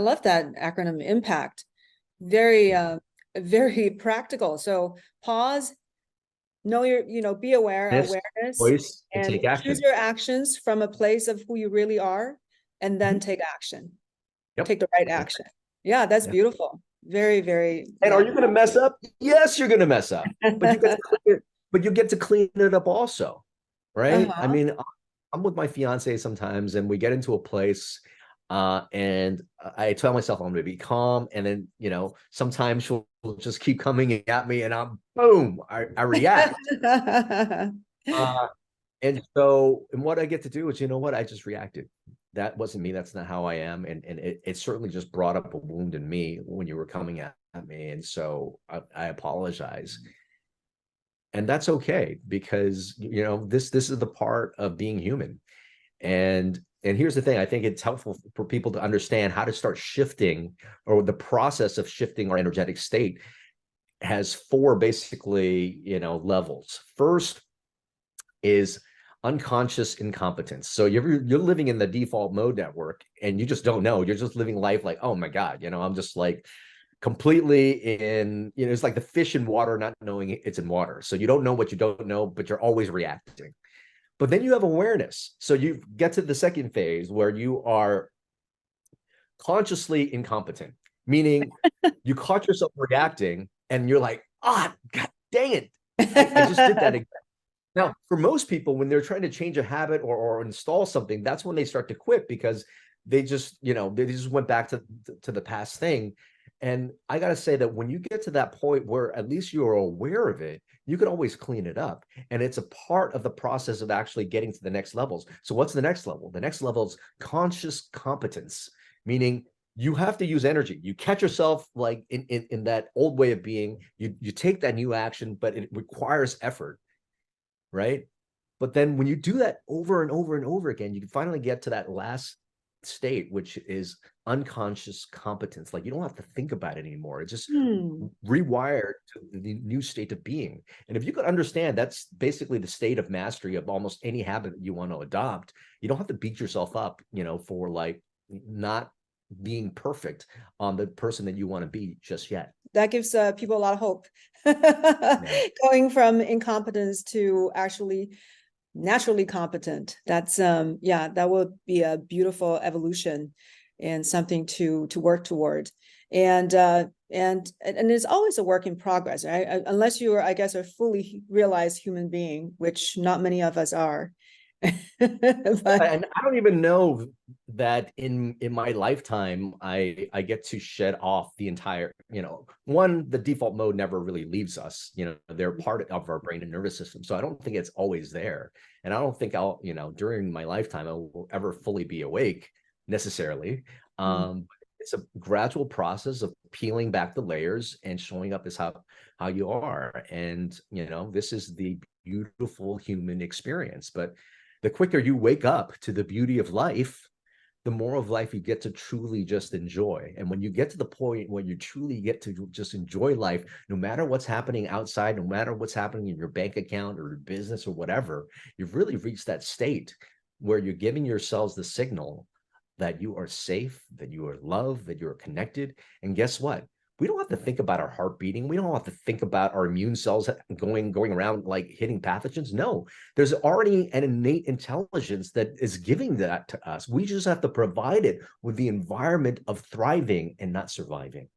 love that acronym impact. Very, very practical. So pause, know your, be aware, This awareness, voice and and take choose action. your actions from a place of who you really are, and then Mhm. take action. Yep. Take the right action. Yeah, that's Yeah. beautiful. Very, very, And are yeah. you going to mess up? Yes, you're going to mess up, but you get to clean it, but you get to clean it up also, right? I Uh-huh. mean, I'm with my fiance sometimes, and we get into a place, and I tell myself I'm going to be calm, and then sometimes she'll just keep coming at me, and I'm boom, I react. Uh, and so, and what I get to do is, you know what? I just reacted. That wasn't me. That's not how I am. And it certainly just brought up a wound in me when you were coming at me. And so I apologize. And that's okay because this is the part of being human. And here's the thing, I think it's helpful for people to understand how to start shifting, or the process of shifting our energetic state has four basically, levels. First is unconscious incompetence. So you're living in the default mode network and you just don't know. You're just living life like, oh my God, I'm just like completely in, it's like the fish in water not knowing it's in water. So you don't know what you don't know, but you're always reacting. But then you have awareness. So you get to the second phase where you are consciously incompetent, meaning you caught yourself reacting and you're like, ah, God dang it. I just did that again. Now, for most people, when they're trying to change a habit or install something, that's when they start to quit because they just went back to the past thing. And I got to say that when you get to that point where at least you're aware of it, you can always clean it up. And it's a part of the process of actually getting to the next levels. So what's the next level? The next level is conscious competence, meaning you have to use energy. You catch yourself like in that old way of being, you take that new action, but it requires effort, right? But then when you do that over and over and over again, you can finally get to that last state, which is unconscious competence. Like you don't have to think about it anymore. It's just Hmm. rewired to the new state of being. And if you could understand that's basically the state of mastery of almost any habit that you want to adopt, you don't have to beat yourself up, for like not being perfect on the person that you want to be just yet. That gives people a lot of hope. Yeah. Going from incompetence to actually naturally competent. That's yeah, that would be a beautiful evolution and something to work toward. And it's always a work in progress, right? Unless you are, I guess, a fully realized human being, which not many of us are. But And I don't even know that in my lifetime I get to shed off the entire, one, the default mode never really leaves us. They're part of our brain and nervous system. So I don't think it's always there. And I don't think I'll, during my lifetime I will ever fully be awake necessarily. It's a gradual process of peeling back the layers and showing up as how you are. And this is the beautiful human experience. But the quicker you wake up to the beauty of life, the more of life you get to truly just enjoy. And when you get to the point where you truly get to just enjoy life, no matter what's happening outside, no matter what's happening in your bank account or your business or whatever, you've really reached that state where you're giving yourselves the signal that you are safe, that you are loved, that you're connected. And guess what? We don't have to think about our heart beating. We don't have to think about our immune cells going around like hitting pathogens. No, there's already an innate intelligence that is giving that to us. We just have to provide it with the environment of thriving and not surviving.